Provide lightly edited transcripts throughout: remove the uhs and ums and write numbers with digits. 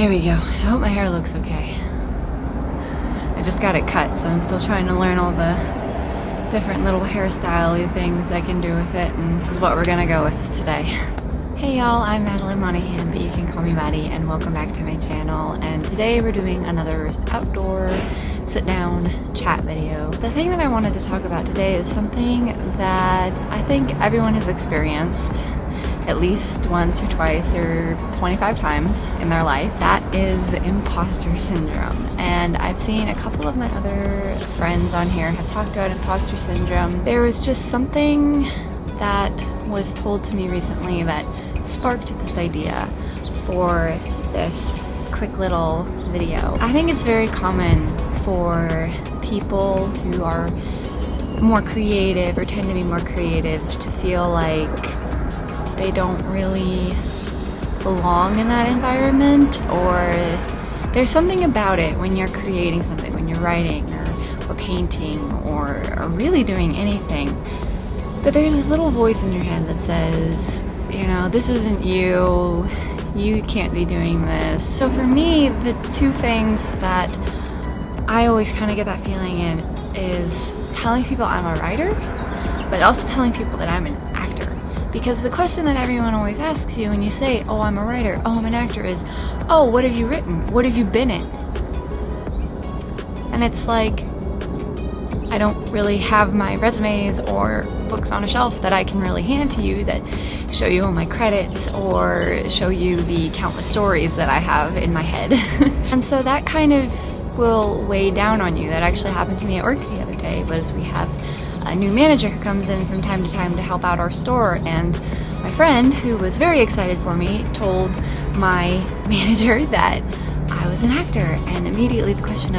There we go. I hope my hair looks okay. I just got it cut, so I'm still trying to learn all the different little hairstyle-y things I can do with it, and this is what we're gonna go with today. Hey y'all, I'm Madeline Monahan, but you can call me Maddie, and welcome back to my channel. And today we're doing another outdoor sit-down chat video. The thing that I wanted to talk about today is something that I think everyone has experienced at least once or twice or 25 times in their life. That is imposter syndrome. And I've seen a couple of my other friends on here have talked about imposter syndrome. There was just something that was told to me recently that sparked this idea for this quick little video. I think it's very common for people who are more creative or tend to be more creative to feel like they don't really belong in that environment, or there's something about it when you're creating something, when you're writing or painting or really doing anything, but there's this little voice in your head that says, you know, this isn't you, you can't be doing this. So for me, the two things that I always kind of get that feeling in is telling people I'm a writer, but also telling people that I'm an actor. Because the question that everyone always asks you when you say, oh, I'm a writer, oh, I'm an actor, is, oh, what have you written? What have you been in? And it's like, I don't really have my resumes or books on a shelf that I can really hand to you that show you all my credits or show you the countless stories that I have in my head. And so that kind of will weigh down on you. That actually happened to me at work the other day. Was we have a new manager who comes in from time to time to help out our store, and my friend, who was very excited for me, told my manager that I was an actor, and immediately the question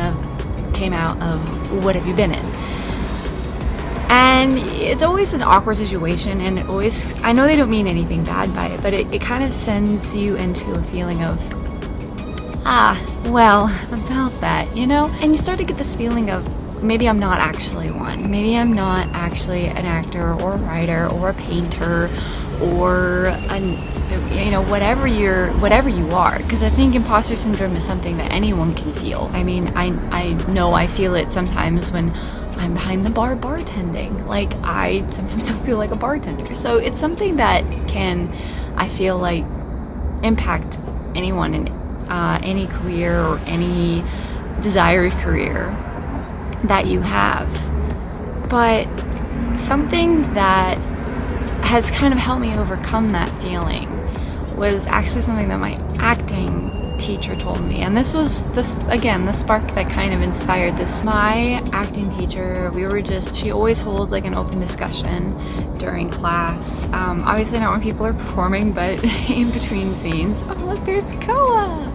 came out of, what have you been in? And it's always an awkward situation, and it always, I know they don't mean anything bad by it, but it kind of sends you into a feeling of, well, about that, you know? And you start to get this feeling of, maybe I'm not actually one. Maybe I'm not actually an actor or a writer or a painter or whatever you are. Because I think imposter syndrome is something that anyone can feel. I mean, I know I feel it sometimes when I'm behind the bar bartending. Like, I sometimes don't feel like a bartender. So it's something that can, I feel like, impact anyone in any career or any desired career that you have. But something that has kind of helped me overcome that feeling was actually something that my acting teacher told me, and this was the spark that kind of inspired this. My acting teacher, she always holds like an open discussion during class, obviously not when people are performing, but in between scenes. Oh look, there's Koa!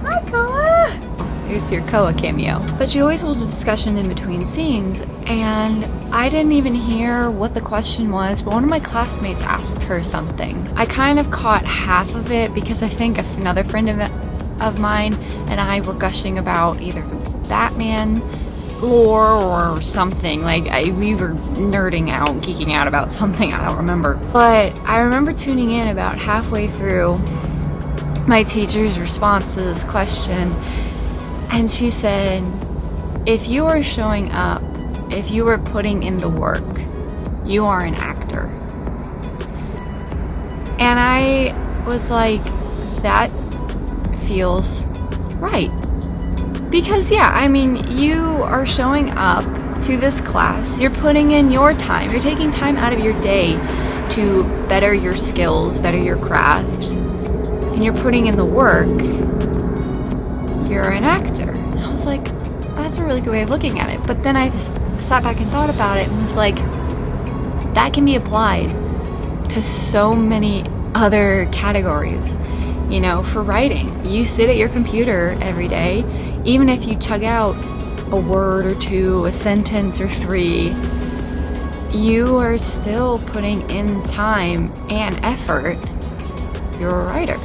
Hi Koa! Here's your Koa cameo. But she always holds a discussion in between scenes, and I didn't even hear what the question was, but one of my classmates asked her something. I kind of caught half of it because I think another friend of mine and I were gushing about either Batman lore or something. Like, we were nerding out, geeking out about something, I don't remember. But I remember tuning in about halfway through my teacher's response to this question, and she said, if you are showing up, if you are putting in the work, you are an actor. And I was like, that feels right. Because yeah, I mean, you are showing up to this class, you're putting in your time, you're taking time out of your day to better your skills, better your craft, and you're putting in the work. You're an actor. And I was like, that's a really good way of looking at it. But then I just sat back and thought about it and was like, that can be applied to so many other categories. You know, for writing, you sit at your computer every day, even if you chug out a word or two, a sentence or three, you are still putting in time and effort. You're a writer.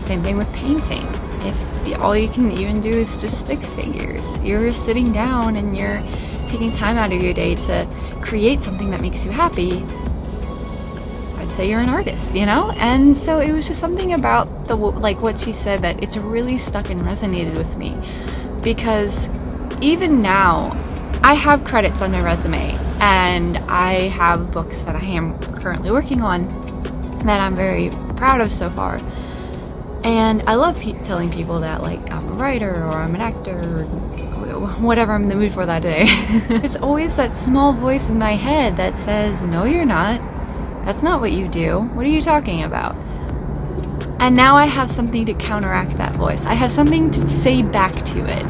Same thing with painting. If all you can even do is just stick figures, you're sitting down and you're taking time out of your day to create something that makes you happy, I'd say you're an artist, you know? And so it was just something about like what she said, that it's really stuck and resonated with me, because even now I have credits on my resume and I have books that I am currently working on that I'm very proud of so far. And I love telling people that, like, I'm a writer or I'm an actor or whatever I'm in the mood for that day. There's always that small voice in my head that says, no, you're not. That's not what you do. What are you talking about? And now I have something to counteract that voice. I have something to say back to it.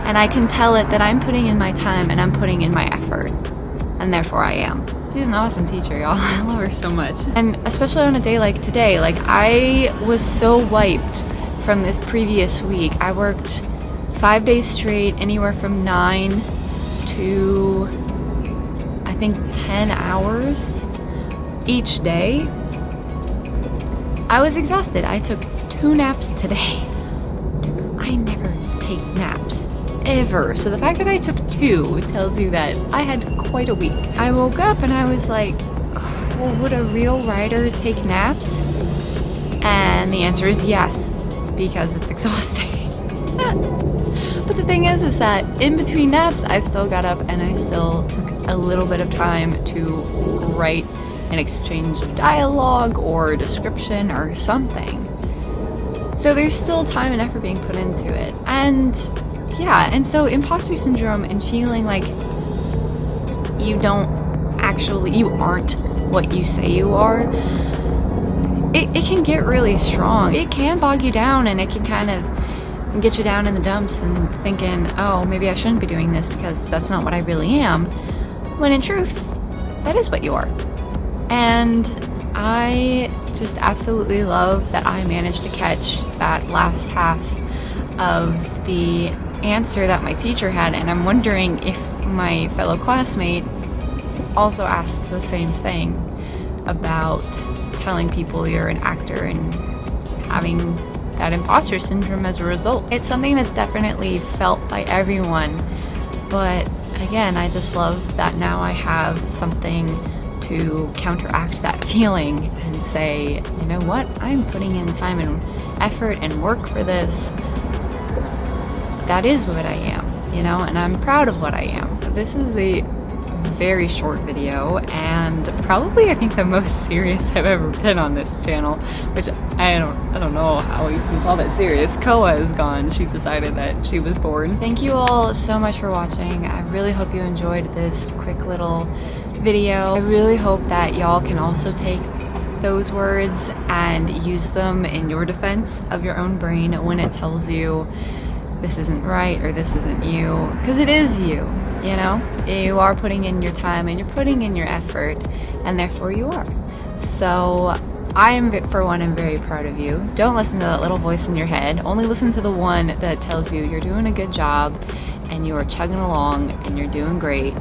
And I can tell it that I'm putting in my time and I'm putting in my effort. And therefore I am. She's an awesome teacher, y'all. I love her so much. And especially on a day like today, like, I was so wiped from this previous week. I worked 5 days straight, anywhere from 9 to, I think, 10 hours each day. I was exhausted. I took 2 naps today. I never take naps, ever. So the fact that I took 2 tells you that I had quite a week. I woke up and I was like, well, would a real writer take naps? And the answer is yes, because it's exhausting. But the thing is that in between naps, I still got up and I still took a little bit of time to write an exchange of dialogue or description or something. So there's still time and effort being put into it. And yeah, and so imposter syndrome and feeling like you aren't what you say you are, it can get really strong. It can bog you down and it can kind of get you down in the dumps and thinking, oh, maybe I shouldn't be doing this because that's not what I really am. When in truth, that is what you are. And I just absolutely love that I managed to catch that last half of the answer that my teacher had, and I'm wondering if my fellow classmate also asked the same thing about telling people you're an actor and having that imposter syndrome as a result. It's something that's definitely felt by everyone, but again, I just love that now I have something to counteract that feeling and say, you know what, I'm putting in time and effort and work for this. That is what I am, you know, and I'm proud of what I am. This is a very short video and probably, I think, the most serious I've ever been on this channel, which I don't know how you can call that serious. Koa is gone. She decided that she was bored. Thank you all so much for watching. I really hope you enjoyed this quick little video. I really hope that y'all can also take those words and use them in your defense of your own brain when it tells you this isn't right or this isn't you, because it is you, you know? You are putting in your time and you're putting in your effort, and therefore you are. So I am, for one, I'm very proud of you. Don't listen to that little voice in your head. Only listen to the one that tells you you're doing a good job and you are chugging along and you're doing great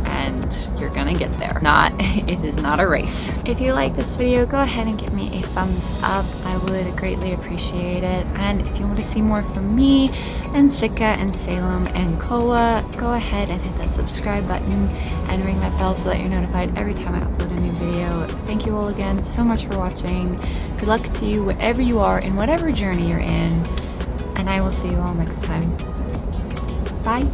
and you're gonna get there. It is not a race. If you like this video, go ahead and give me a thumbs up. I would greatly appreciate it. And if you want to see more from me and Sika and Salem and Koa, go ahead and hit that subscribe button and ring that bell so that you're notified every time I upload a new video. Thank you all again so much for watching. Good luck to you wherever you are in whatever journey you're in, and I will see you all next time. Bye.